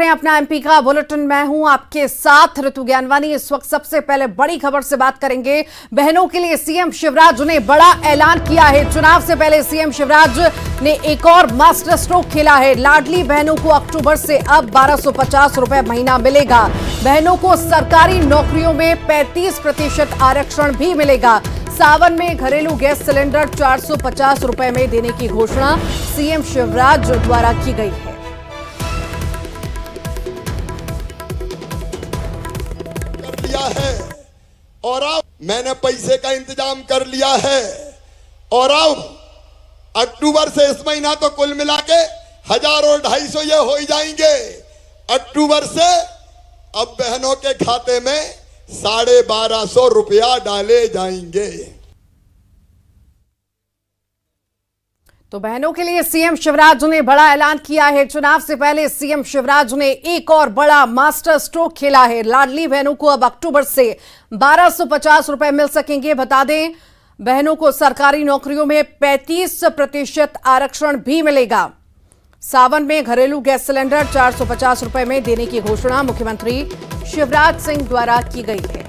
अपना एमपी का बुलेटिन। मैं हूं आपके साथ ऋतु ज्ञानवानी। इस वक्त सबसे पहले बड़ी खबर से बात करेंगे। बहनों के लिए सीएम शिवराज ने बड़ा ऐलान किया है। चुनाव से पहले सीएम शिवराज ने एक और मास्टर स्ट्रोक खेला है। लाडली बहनों को अक्टूबर से अब 1250 रुपए महीना मिलेगा। बहनों को सरकारी नौकरियों में 35% आरक्षण भी मिलेगा। सावन में घरेलू गैस सिलेंडर 450 रुपए में देने की घोषणा सीएम शिवराज द्वारा की गई है। है और अब मैंने पैसे का इंतजाम कर लिया है और अब अक्टूबर से इस महीना तो कुल मिला के 1000 और 250 ये हो ही जाएंगे। अक्टूबर से अब बहनों के खाते में 1250 रुपया डाले जाएंगे। तो बहनों के लिए सीएम शिवराज ने बड़ा ऐलान किया है। चुनाव से पहले सीएम शिवराज ने एक और बड़ा मास्टर स्ट्रोक खेला है। लाडली बहनों को अब अक्टूबर से 1250 रुपए मिल सकेंगे। बता दें, बहनों को सरकारी नौकरियों में 35% आरक्षण भी मिलेगा। सावन में घरेलू गैस सिलेंडर 450 रुपए में देने की घोषणा मुख्यमंत्री शिवराज सिंह द्वारा की गई है।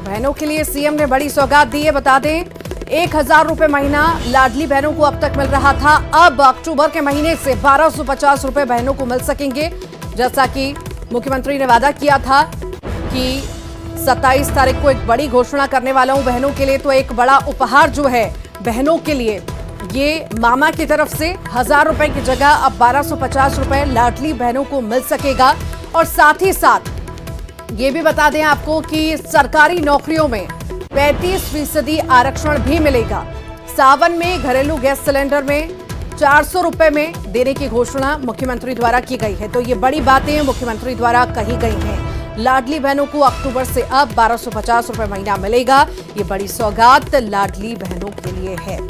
बहनों के लिए सीएम ने बड़ी सौगात दी है। बता दें, 1000 रुपए महीना लाडली बहनों को अब तक मिल रहा था। अब अक्टूबर के महीने से 1250 रुपए बहनों को मिल सकेंगे। जैसा कि मुख्यमंत्री ने वादा किया था कि 27 तारीख को एक बड़ी घोषणा करने वाला हूं। बहनों के लिए तो एक बड़ा उपहार जो है बहनों के लिए, ये मामा की तरफ से 1000 रुपए की जगह अब 1250 रुपए लाडली बहनों को मिल सकेगा। और साथ ही साथ ये भी बता दें आपको कि सरकारी नौकरियों में 35% आरक्षण भी मिलेगा। सावन में घरेलू गैस सिलेंडर में 400 रुपए में देने की घोषणा मुख्यमंत्री द्वारा की गई है। तो ये बड़ी बातें मुख्यमंत्री द्वारा कही गई हैं। लाडली बहनों को अक्टूबर से अब 1250 रुपए महीना मिलेगा। ये बड़ी सौगात लाडली बहनों के लिए है।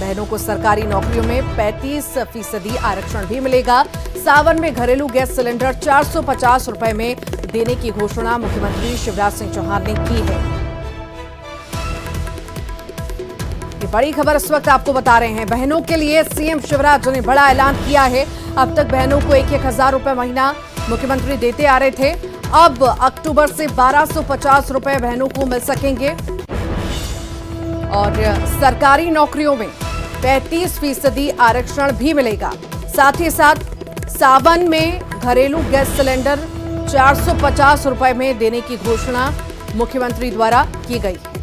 बहनों को सरकारी नौकरियों में 35% आरक्षण भी मिलेगा। सावन में घरेलू गैस सिलेंडर 450 रुपए में देने की घोषणा मुख्यमंत्री शिवराज सिंह चौहान ने की है। ये बड़ी खबर इस वक्त आपको बता रहे हैं। बहनों के लिए सीएम शिवराज ने बड़ा ऐलान किया है। अब तक बहनों को 1000 रुपए महीना मुख्यमंत्री देते आ रहे थे। अब अक्टूबर से 1250 रुपए बहनों को मिल सकेंगे। और सरकारी नौकरियों में 35% आरक्षण भी मिलेगा। साथ ही साथ सावन में घरेलू गैस सिलेंडर 450 रुपए में देने की घोषणा मुख्यमंत्री द्वारा की गई है।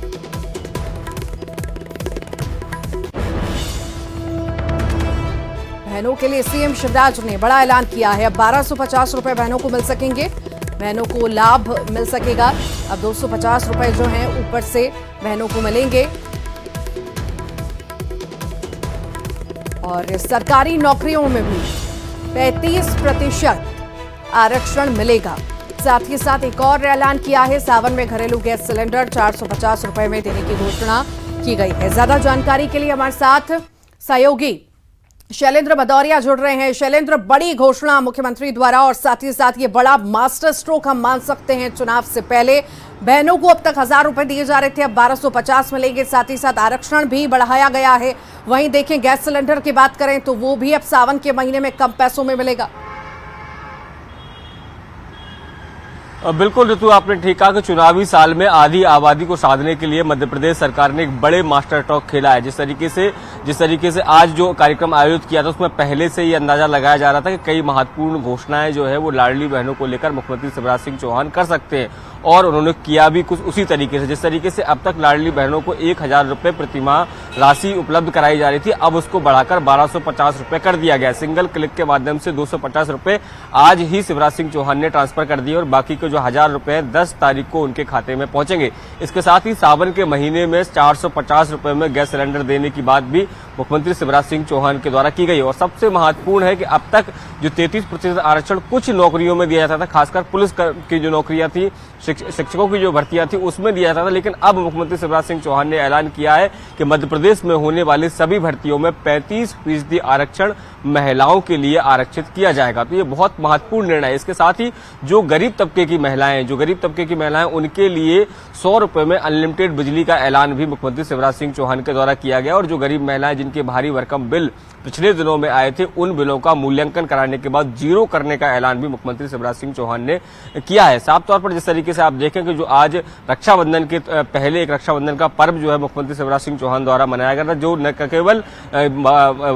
बहनों के लिए सीएम शिवराज ने बड़ा ऐलान किया है। अब 1250 रुपए बहनों को मिल सकेंगे। बहनों को लाभ मिल सकेगा। अब 250 रुपए जो हैं ऊपर से बहनों को मिलेंगे। और सरकारी नौकरियों में भी 35% आरक्षण मिलेगा। साथ ही साथ एक और ऐलान किया है। सावन में घरेलू गैस सिलेंडर 450 रुपए में देने की घोषणा की गई है। ज्यादा जानकारी के लिए हमारे साथ सहयोगी शैलेंद्र भदौरिया जुड़ रहे हैं। शैलेंद्र, बड़ी घोषणा मुख्यमंत्री द्वारा और साथ ही साथ ये बड़ा मास्टर स्ट्रोक हम मान सकते हैं। चुनाव से पहले बहनों को अब तक 1000 रुपए दिए जा रहे थे, अब 1250 मिलेंगे। साथ ही साथ आरक्षण भी बढ़ाया गया है। वहीं देखें, गैस सिलेंडर की बात करें तो वो भी अब सावन के महीने में कम पैसों में मिलेगा। बिल्कुल ऋतु, आपने ठीक कहा कि चुनावी साल में आधी आबादी को साधने के लिए मध्य प्रदेश सरकार ने एक बड़े मास्टर स्ट्रोक खेला है। जिस तरीके से आज जो कार्यक्रम आयोजित किया था उसमें पहले से ही अंदाजा लगाया जा रहा था कि कई महत्वपूर्ण घोषणाएं जो है वो लाडली बहनों को लेकर मुख्यमंत्री शिवराज सिंह चौहान कर सकते हैं। और उन्होंने किया भी कुछ उसी तरीके से। जिस तरीके से अब तक लाडली बहनों को 1000 रुपए प्रतिमाह राशि उपलब्ध कराई जा रही थी, अब उसको बढ़ाकर 1250 रुपए कर दिया गया। सिंगल क्लिक के माध्यम से 250 रुपए आज ही शिवराज सिंह चौहान ने ट्रांसफर कर दिए और बाकी के जो 1000 रुपए 10 तारीख को उनके खाते में पहुंचेंगे। इसके साथ ही सावन के महीने में 450 रुपए में गैस सिलेंडर देने की बात भी मुख्यमंत्री शिवराज सिंह चौहान के द्वारा की गई। और सबसे महत्वपूर्ण है कि अब तक जो 33% आरक्षण कुछ नौकरियों में दिया जाता था, खासकर पुलिस की जो नौकरियां थी, शिक्षकों की जो भर्तियां थी उसमें दिया जाता था, लेकिन अब मुख्यमंत्री शिवराज सिंह चौहान ने ऐलान किया है कि मध्य प्रदेश में होने वाली सभी भर्तियों में 35% आरक्षण महिलाओं के लिए आरक्षित किया जाएगा। तो ये बहुत महत्वपूर्ण निर्णय है। इसके साथ ही जो गरीब तबके की महिलाएं उनके लिए 100 रुपए में अनलिमिटेड बिजली का ऐलान भी मुख्यमंत्री शिवराज सिंह चौहान के द्वारा किया गया। और जो गरीब महिलाएं जिनके भारी भरकम बिल पिछले दिनों में आए थे, उन बिलों का मूल्यांकन कराने के बाद जीरो करने का ऐलान भी मुख्यमंत्री शिवराज सिंह चौहान ने किया है। साफ तौर पर जिस तरीके से आप देखें कि जो आज रक्षाबंधन के पहले एक रक्षाबंधन का पर्व जो है मुख्यमंत्री शिवराज सिंह चौहान द्वारा मनाया गया था, जो न केवल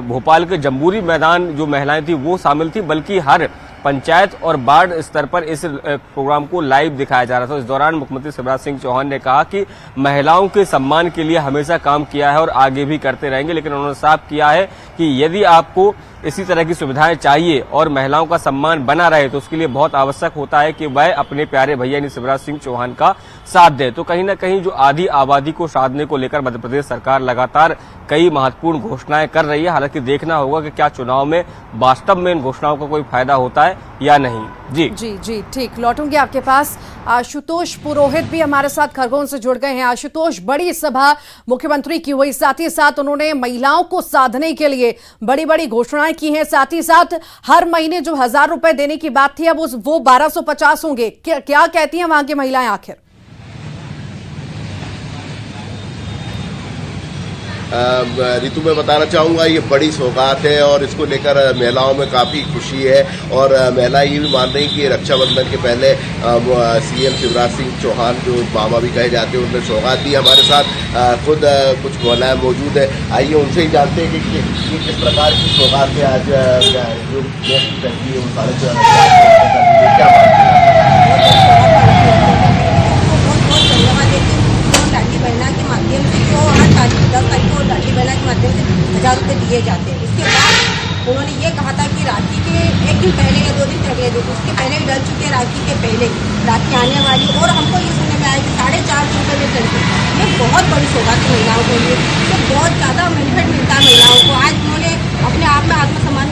भोपाल के जम्बूरी मैदान जो महिलाएं थी वो शामिल थी, बल्कि हर पंचायत और वार्ड स्तर पर इस प्रोग्राम को लाइव दिखाया जा रहा था। इस दौरान मुख्यमंत्री शिवराज सिंह चौहान ने कहा कि महिलाओं के सम्मान के लिए हमेशा काम किया है और आगे भी करते रहेंगे, लेकिन उन्होंने साफ किया है कि यदि आपको इसी तरह की सुविधाएं चाहिए और महिलाओं का सम्मान बना रहे तो उसके लिए बहुत आवश्यक होता है कि वह अपने प्यारे भैया यानी शिवराज सिंह चौहान का साथ दे। तो कहीं ना कहीं जो आधी आबादी को साधने को लेकर मध्य प्रदेश सरकार लगातार कई महत्वपूर्ण घोषणाएं कर रही है। हालांकि देखना होगा कि क्या चुनाव में वास्तव में इन घोषणाओं का कोई फायदा होता है या नहीं। जी ठीक, लौटूंगी आपके पास। आशुतोष पुरोहित भी हमारे साथ खरगोन से जुड़ गए हैं। आशुतोष, बड़ी सभा मुख्यमंत्री की हुई, साथ ही साथ उन्होंने महिलाओं को साधने के लिए बड़ी बड़ी घोषणाएं की हैं, साथ ही साथ हर महीने जो 1000 रुपए देने की बात थी अब वो 1250 होंगे। क्या कहती हैं वहां की महिलाएं आखिर? ऋतु में बताना चाहूँगा ये बड़ी सौगात है और इसको लेकर महिलाओं में काफ़ी खुशी है। और महिलाएं ये भी मान रही कि रक्षाबंधन के पहले सीएम शिवराज सिंह चौहान जो मामा भी कहे जाते हैं उन्होंने सौगात दी। हमारे साथ खुद कुछ महिलाएं मौजूद है, आइए उनसे ही जानते हैं कि किस प्रकार की सौगात है आज जो करती है वो 4,500 क्या बहना के माध्यम से जो हर तारीख 10 तारीख को लाडली बहना के माध्यम से 1000 रुपये दिए जाते हैं। इसके बाद उन्होंने ये कहा था कि राखी के एक दिन पहले या 2 दिन अगले दिन उसके पहले भी डल चुके राखी के पहले राखी आने वाली, और हमको ये सुनने में आया कि 450 रुपये में चलती। ये बहुत बड़ी सौगात है महिलाओं के लिए, तो बहुत ज़्यादा बेनिफिट मिलता है महिलाओं को। आज उन्होंने अपने आप में आत्मसम्मान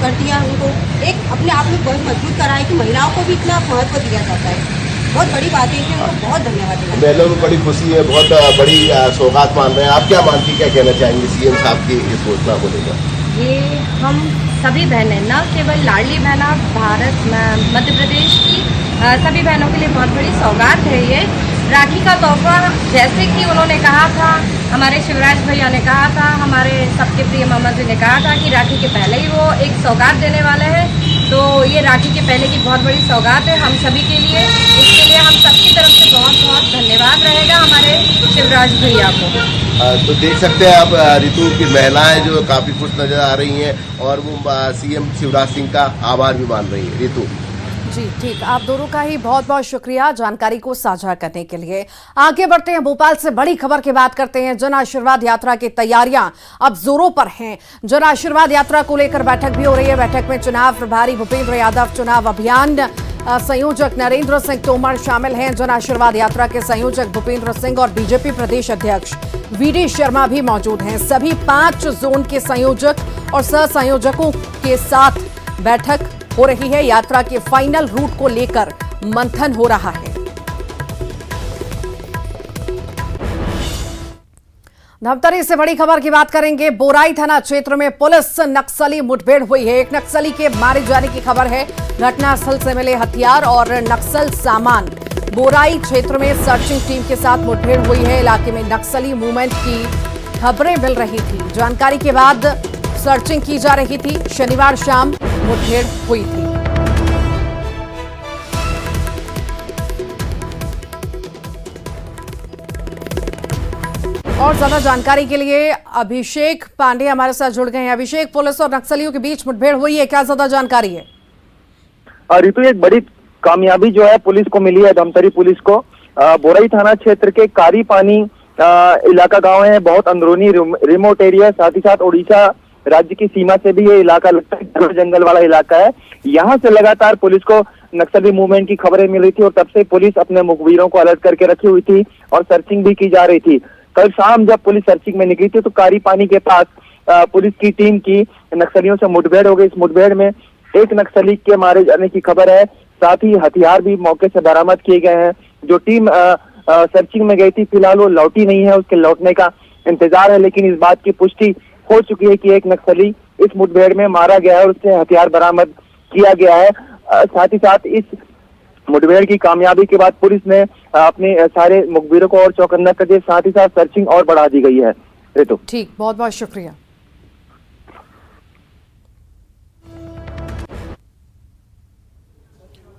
कर दिया, उनको एक अपने आप में बहुत मजबूत करा है कि महिलाओं को भी इतना महत्व दिया जाता है। बहुत बड़ी बात है, इसलिए उनको बहुत धन्यवाद देना। महिलाओं में बड़ी खुशी है, बहुत बड़ी सौगात मान रहे हैं। आप क्या मानती, क्या कहना चाहेंगे सीएम साहब की इस घोषणा को लेकर? ये हम सभी बहनें, न केवल लाडली बहना भारत मध्य प्रदेश की सभी बहनों के लिए बहुत बड़ी सौगात है। ये राखी का तोहफा, जैसे कि उन्होंने कहा था, हमारे शिवराज भैया ने कहा था, हमारे सबके प्रिय मामा जी ने कहा था कि राखी के पहले ही वो एक सौगात देने वाले हैं। तो ये राखी के पहले की बहुत बड़ी सौगात है हम सभी के लिए। इसके लिए हम सबकी तरफ से बहुत बहुत धन्यवाद रहेगा हमारे शिवराज भैया को। तो देख सकते हैं आप ऋतु की महिलाएं जो काफ़ी खुश नजर आ रही हैं और वो सीएम शिवराज सिंह का आभार भी मान रही है। ऋतु जी ठीक, आप दोनों का ही बहुत बहुत शुक्रिया जानकारी को साझा करने के लिए। आगे बढ़ते हैं, भोपाल से बड़ी खबर की बात करते हैं। जन आशीर्वाद यात्रा की तैयारियां अब जोरों पर हैं। जन आशीर्वाद यात्रा को लेकर बैठक भी हो रही है। बैठक में चुनाव प्रभारी भूपेंद्र यादव, चुनाव अभियान संयोजक नरेंद्र सिंह तोमर शामिल हैं। जन आशीर्वाद यात्रा के संयोजक भूपेंद्र सिंह और बीजेपी प्रदेश अध्यक्ष वीडी शर्मा भी मौजूद हैं। सभी 5 जोन के संयोजक और सह संयोजकों के साथ बैठक हो रही है। यात्रा के फाइनल रूट को लेकर मंथन हो रहा है। धमतरी से बड़ी खबर की बात करेंगे। बोराई थाना क्षेत्र में पुलिस नक्सली मुठभेड़ हुई है। एक नक्सली के मारे जाने की खबर है। घटनास्थल से मिले हथियार और नक्सल सामान। बोराई क्षेत्र में सर्चिंग टीम के साथ मुठभेड़ हुई है। इलाके में नक्सली मूवमेंट की खबरें मिल रही थी। जानकारी के बाद सर्चिंग की जा रही थी। शनिवार शाम मुठभेड़ हुई थी। और ज्यादा जानकारी के लिए अभिषेक पांडे हमारे साथ जुड़ गए हैं। अभिषेक, पुलिस और नक्सलियों के बीच मुठभेड़ हुई है, क्या ज्यादा जानकारी है? ऋतु, एक बड़ी कामयाबी जो है पुलिस को मिली है, धमतरी पुलिस को। बोराई थाना क्षेत्र के कारी पानी इलाका गांव है, बहुत अंदरूनी रिमोट एरिया, साथ ही साथ उड़ीसा राज्य की सीमा से भी ये इलाका लगता है, जंगल वाला इलाका है। यहाँ से लगातार पुलिस को नक्सली मूवमेंट की खबरें मिल रही थी और तब से पुलिस अपने मुखबिरों को अलर्ट करके रखी हुई थी और सर्चिंग भी की जा रही थी। कल शाम जब पुलिस सर्चिंग में निकली थी तो कारी पानी के पास पुलिस की टीम की नक्सलियों से मुठभेड़ हो गई। इस मुठभेड़ में एक नक्सली के मारे जाने की खबर है, साथ ही हथियार भी मौके से बरामद किए गए हैं। जो टीम सर्चिंग में गई थी फिलहाल वो लौटी नहीं है, उसके लौटने का इंतजार है। लेकिन इस बात की पुष्टि हो चुकी है कि एक नक्सली इस मुठभेड़ में मारा गया है और उससे हथियार बरामद किया गया है। साथ ही साथ इस मुठभेड़ की कामयाबी के बाद पुलिस ने अपने सारे मुखबिरों को और चौकन्ना कर दिया, साथ ही साथ सर्चिंग और बढ़ा दी गई है। रितु, ठीक, बहुत बहुत शुक्रिया।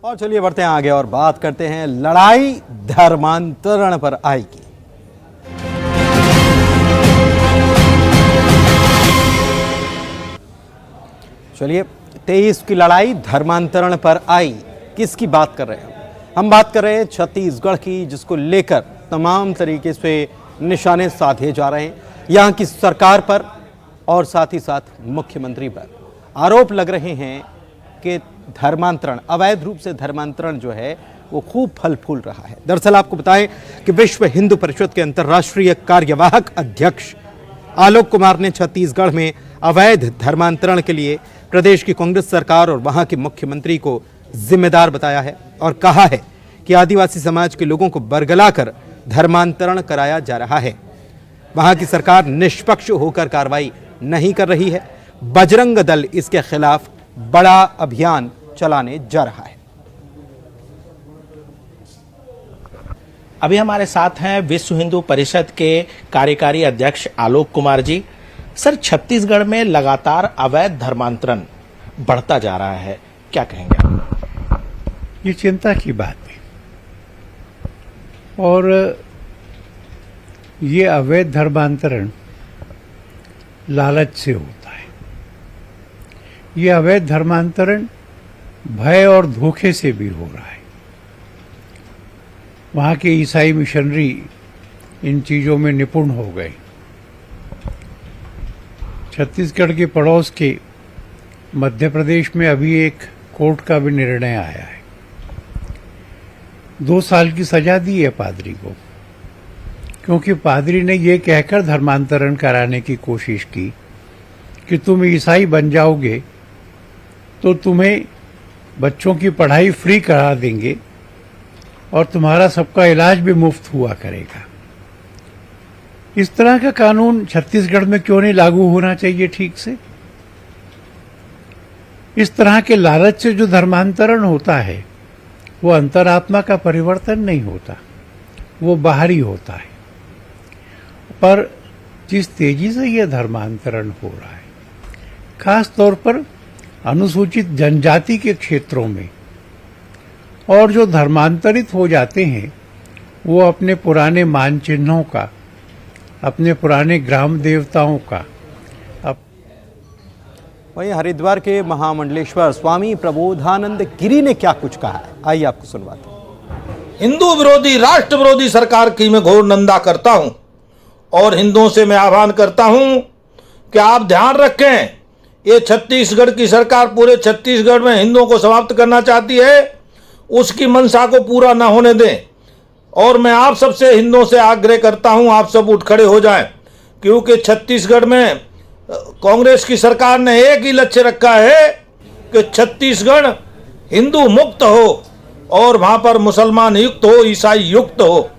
और चलिए बढ़ते हैं आगे और बात करते हैं लड़ाई धर्मांतरण पर आएगी। चलिए 23 की लड़ाई धर्मांतरण पर आई। किसकी बात कर रहे हैं हम बात कर रहे हैं छत्तीसगढ़ की, जिसको लेकर तमाम तरीके से निशाने साधे जा रहे हैं यहां की सरकार पर और साथ ही साथ मुख्यमंत्री पर। आरोप लग रहे हैं कि धर्मांतरण, अवैध रूप से धर्मांतरण जो है वो खूब फल फूल रहा है। दरअसल आपको बताएं कि विश्व हिंदू परिषद के अंतर्राष्ट्रीय कार्यवाहक अध्यक्ष आलोक कुमार ने छत्तीसगढ़ में अवैध धर्मांतरण के लिए प्रदेश की कांग्रेस सरकार और वहां के मुख्यमंत्री को जिम्मेदार बताया है और कहा है कि आदिवासी समाज के लोगों को बरगलाकर धर्मांतरण कराया जा रहा है। वहां की सरकार निष्पक्ष होकर कार्रवाई नहीं कर रही है। बजरंग दल इसके खिलाफ बड़ा अभियान चलाने जा रहा है। अभी हमारे साथ हैं विश्व हिंदू परिषद के कार्यकारी अध्यक्ष आलोक कुमार जी। सर, छत्तीसगढ़ में लगातार अवैध धर्मांतरण बढ़ता जा रहा है, क्या कहेंगे? ये चिंता की बात है और ये अवैध धर्मांतरण लालच से होता है। ये अवैध धर्मांतरण भय और धोखे से भी हो रहा है। वहाँ के ईसाई मिशनरी इन चीज़ों में निपुण हो गए। छत्तीसगढ़ के पड़ोस के मध्य प्रदेश में अभी एक कोर्ट का भी निर्णय आया है। 2 साल की सजा दी है पादरी को, क्योंकि पादरी ने ये कहकर धर्मांतरण कराने की कोशिश की कि तुम ईसाई बन जाओगे तो तुम्हें बच्चों की पढ़ाई फ्री करा देंगे और तुम्हारा सबका इलाज भी मुफ्त हुआ करेगा। इस तरह का कानून छत्तीसगढ़ में क्यों नहीं लागू होना चाहिए ठीक से? इस तरह के लालच से जो धर्मांतरण होता है वो अंतरात्मा का परिवर्तन नहीं होता, वो बाहरी होता है। पर जिस तेजी से यह धर्मांतरण हो रहा है, खास तौर पर अनुसूचित जनजाति के क्षेत्रों में, और जो धर्मांतरित हो जाते हैं वो अपने पुराने मान चिन्हों का, अपने पुराने ग्राम देवताओं का। वहीं हरिद्वार के महामंडलेश्वर स्वामी प्रबोधानंद गिरी ने क्या कुछ कहा है, आइए आपको सुनवाते हैं। हिंदू विरोधी, राष्ट्र विरोधी सरकार की मैं घोर निंदा करता हूं और हिंदुओं से मैं आह्वान करता हूं कि आप ध्यान रखें, ये छत्तीसगढ़ की सरकार पूरे छत्तीसगढ़ में हिंदुओं को समाप्त करना चाहती है, उसकी मंशा को पूरा न होने दें। और मैं आप सबसे हिंदुओं से आग्रह करता हूं, आप सब उठ खड़े हो जाएं, क्योंकि छत्तीसगढ़ में कांग्रेस की सरकार ने एक ही लक्ष्य रखा है कि छत्तीसगढ़ हिंदू मुक्त हो और वहां पर मुसलमान युक्त हो, ईसाई युक्त हो।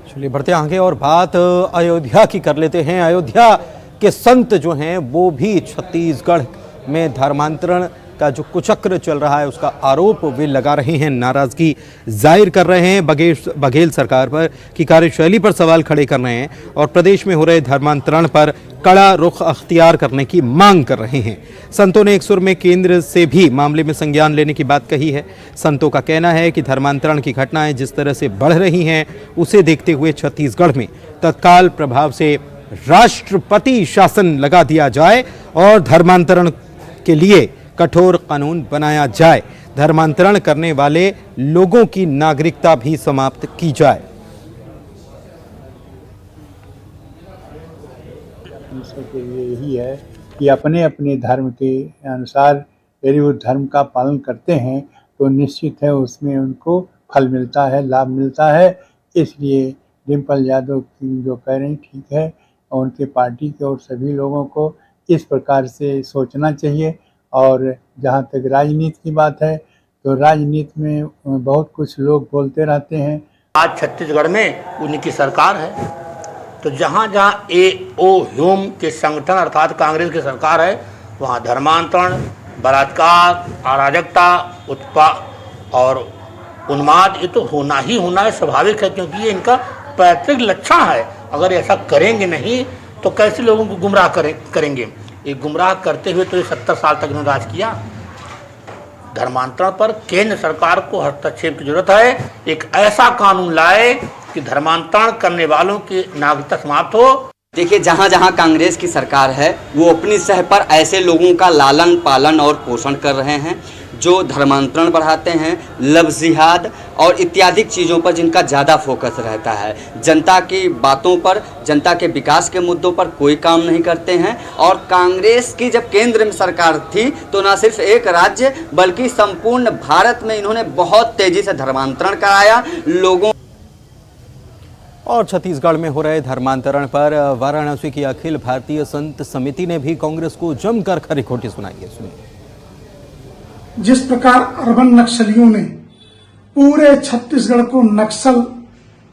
चलिए बढ़ते आगे और बात अयोध्या की कर लेते हैं। अयोध्या के संत जो हैं वो भी छत्तीसगढ़ में धर्मांतरण का जो कुचक्र चल रहा है उसका आरोप वे लगा रहे हैं, नाराजगी जाहिर कर रहे हैं बघेल सरकार पर की कार्यशैली पर सवाल खड़े कर रहे हैं और प्रदेश में हो रहे धर्मांतरण पर कड़ा रुख अख्तियार करने की मांग कर रहे हैं। संतों ने एक सुर में केंद्र से भी मामले में संज्ञान लेने की बात कही है। संतों का कहना है कि धर्मांतरण की घटनाएं जिस तरह से बढ़ रही हैं उसे देखते हुए छत्तीसगढ़ में तत्काल प्रभाव से राष्ट्रपति शासन लगा दिया जाए और धर्मांतरण के लिए कठोर कानून बनाया जाए। धर्मांतरण करने वाले लोगों की नागरिकता भी समाप्त की जाए। के लिए यही है कि अपने अपने धर्म के अनुसार यदि वो धर्म का पालन करते हैं तो निश्चित है उसमें उनको फल मिलता है, लाभ मिलता है। इसलिए डिम्पल यादव जो कह रहे हैं ठीक है और उनके पार्टी के और सभी लोगों को इस प्रकार से सोचना चाहिए। और जहाँ तक राजनीति की बात है तो राजनीति में बहुत कुछ लोग बोलते रहते हैं। आज छत्तीसगढ़ में उन्हीं की सरकार है, तो जहाँ जहाँ ह्यूम के संगठन अर्थात कांग्रेस की सरकार है, वहाँ धर्मांतरण, बलात्कार, अराजकता, उत्पात और उन्माद ये तो होना ही होना है, स्वाभाविक है, क्योंकि ये इनका पैतृक लक्षण है। अगर ऐसा करेंगे नहीं तो कैसे लोगों को गुमराह करेंगे। ये गुमराह करते हुए तो ये 70 साल तक इन्होंने राज किया। धर्मांतरण पर केंद्र सरकार को हस्तक्षेप की जरूरत है। एक ऐसा कानून लाए कि धर्मांतरण करने वालों की नागरिकता समाप्त हो। देखिए, जहाँ जहाँ कांग्रेस की सरकार है वो अपनी सह पर ऐसे लोगों का लालन पालन और पोषण कर रहे हैं जो धर्मांतरण बढ़ाते हैं, लव जिहाद और इत्यादि चीज़ों पर जिनका ज़्यादा फोकस रहता है। जनता की बातों पर, जनता के विकास के मुद्दों पर कोई काम नहीं करते हैं। और कांग्रेस की जब केंद्र में सरकार थी तो न सिर्फ एक राज्य बल्कि संपूर्ण भारत में इन्होंने बहुत तेज़ी से धर्मांतरण कराया लोगों। और छत्तीसगढ़ में हो रहे धर्मांतरण पर वाराणसी की अखिल भारतीय संत समिति ने भी कांग्रेस को जमकर खरी खोटी सुनाई है। सुनिए। जिस प्रकार अर्बन नक्सलियों ने पूरे छत्तीसगढ़ को नक्सल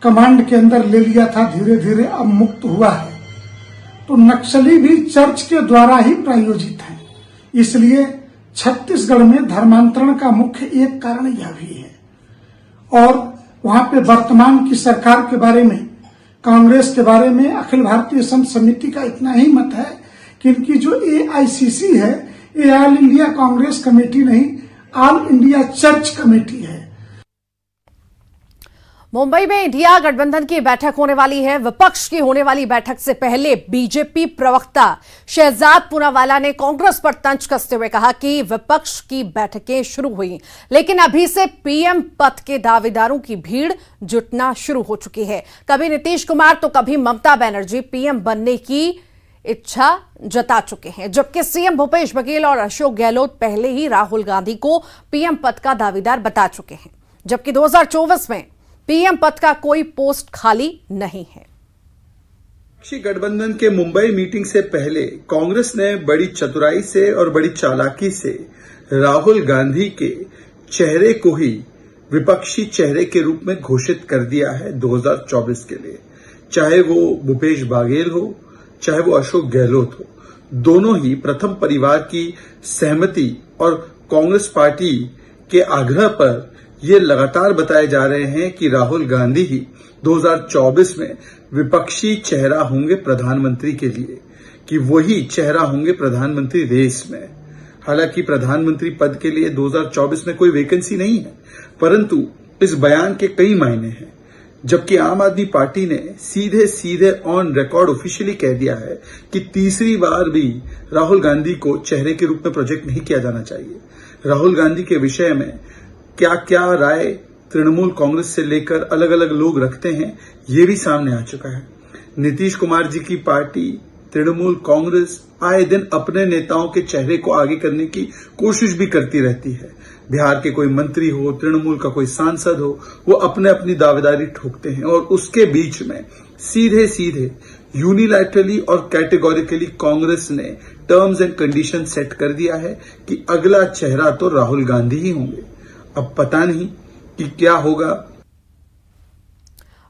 कमांड के अंदर ले लिया था, धीरे धीरे अब मुक्त हुआ है, तो नक्सली भी चर्च के द्वारा ही प्रायोजित हैं। इसलिए छत्तीसगढ़ में धर्मांतरण का मुख्य एक कारण यह भी है। और वहां पे वर्तमान की सरकार के बारे में, कांग्रेस के बारे में अखिल भारतीय संत समिति का इतना ही मत है कि इनकी जो AICC है, ये ऑल इंडिया कांग्रेस कमेटी नहीं, ऑल इंडिया चर्च कमेटी है। मुंबई में इंडिया गठबंधन की बैठक होने वाली है। विपक्ष की होने वाली बैठक से पहले बीजेपी प्रवक्ता शहजाद पूनावाला ने कांग्रेस पर तंज कसते हुए कहा कि विपक्ष की बैठकें शुरू हुई, लेकिन अभी से पीएम पद के दावेदारों की भीड़ जुटना शुरू हो चुकी है। कभी नीतीश कुमार तो कभी ममता बनर्जी पीएम बनने की इच्छा जता चुके हैं, जबकि सीएम भूपेश बघेल और अशोक गहलोत पहले ही राहुल गांधी को पीएम पद का दावेदार बता चुके हैं, जबकि 2024 में पीएम पद का कोई पोस्ट खाली नहीं है। विपक्षी गठबंधन के मुंबई मीटिंग से पहले कांग्रेस ने बड़ी चतुराई से और बड़ी चालाकी से राहुल गांधी के चेहरे को ही विपक्षी चेहरे के रूप में घोषित कर दिया है 2024 के लिए। चाहे वो भूपेश बघेल हो, चाहे वो अशोक गहलोत हो, दोनों ही प्रथम परिवार की सहमति और कांग्रेस पार्टी के आग्रह पर ये लगातार बताए जा रहे हैं कि राहुल गांधी ही 2024 में विपक्षी चेहरा होंगे प्रधानमंत्री के लिए, कि वही चेहरा होंगे प्रधानमंत्री रेस में। हालांकि प्रधानमंत्री पद के लिए 2024 में कोई वैकेंसी नहीं है, परंतु इस बयान के कई मायने हैं। जबकि आम आदमी पार्टी ने सीधे सीधे ऑन रिकॉर्ड ऑफिशियली कह दिया है कि तीसरी बार भी राहुल गांधी को चेहरे के रूप में प्रोजेक्ट नहीं किया जाना चाहिए। राहुल गांधी के विषय में क्या क्या राय तृणमूल कांग्रेस से लेकर अलग अलग लोग रखते हैं, ये भी सामने आ चुका है। नीतीश कुमार जी की पार्टी तृणमूल कांग्रेस आए दिन अपने नेताओं के चेहरे को आगे करने की कोशिश भी करती रहती है। बिहार के कोई मंत्री हो, तृणमूल का कोई सांसद हो, वो अपने अपनी दावेदारी ठोकते हैं और उसके बीच में सीधे सीधे यूनिलैटरली और कैटेगोरिकली कांग्रेस ने टर्म्स एंड कंडीशन सेट कर दिया है कि अगला चेहरा तो राहुल गांधी ही होंगे। अब पता नहीं कि क्या होगा।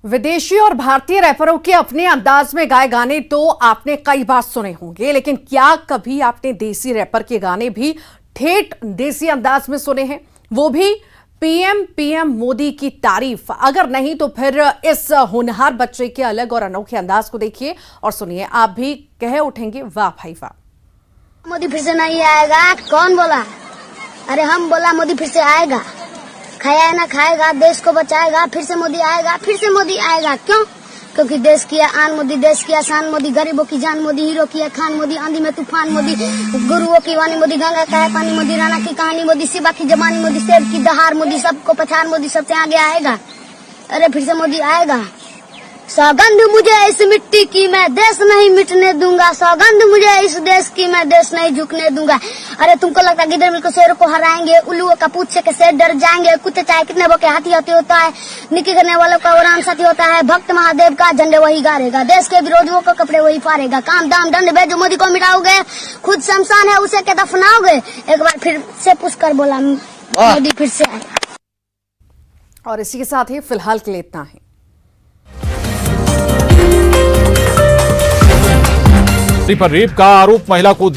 विदेशी और भारतीय रैपरों के अपने अंदाज में गाए गाने तो आपने कई बार सुने होंगे, लेकिन क्या कभी आपने देसी रैपर के गाने भी ठेठ देसी अंदाज में सुने हैं, वो भी पीएम मोदी की तारीफ? अगर नहीं तो फिर इस होनहार बच्चे के अलग और अनोखे अंदाज को देखिए और सुनिए, आप भी कह उठेंगे वाह भाई वाह। मोदी फिर से नहीं आएगा? कौन बोला? अरे हम बोला मोदी फिर से आएगा, खाया ना खाएगा, देश को बचाएगा, फिर से मोदी आएगा, फिर से मोदी आएगा। क्यों? क्योंकि देश की आन मोदी, देश की आसान मोदी, गरीबों की जान मोदी, हीरो की खान मोदी, आंधी में तूफान मोदी, गुरुओं की वाणी मोदी, गंगा का है पानी मोदी, राणा की कहानी मोदी, शिवा की जवानी मोदी, शेर की दहाड़ मोदी, सबको पहचान मोदी, सबसे आगे आएगा। अरे फिर से मोदी आएगा। सौगंध मुझे इस मिट्टी की, मैं देश नहीं मिटने दूंगा। सौगंध मुझे इस देश की, मैं देश नहीं झुकने दूंगा। अरे तुमको लगता है गिद्ध मिलकर शेरों को हराएंगे? उल्लुओं का पूछ से शेर डर जाएंगे। कुत्ते चाहे कितने बोके हाथी हाथी होता है, निकी करने वालों का उड़ान साथी होता है। भक्त महादेव का झंडे वही गारेगा, देश के विरोधियों को कपड़े वही फाड़ेगा। काम दाम दंड भेज मोदी को मिटाओगे, खुद शमशान है उसे क्या दफनाओगे? एक बार फिर से पूछ कर बोला मोदी फिर से आएगा। और इसी के साथ ही फिलहाल के लिए इतना ही। पर रेप का आरोप महिला को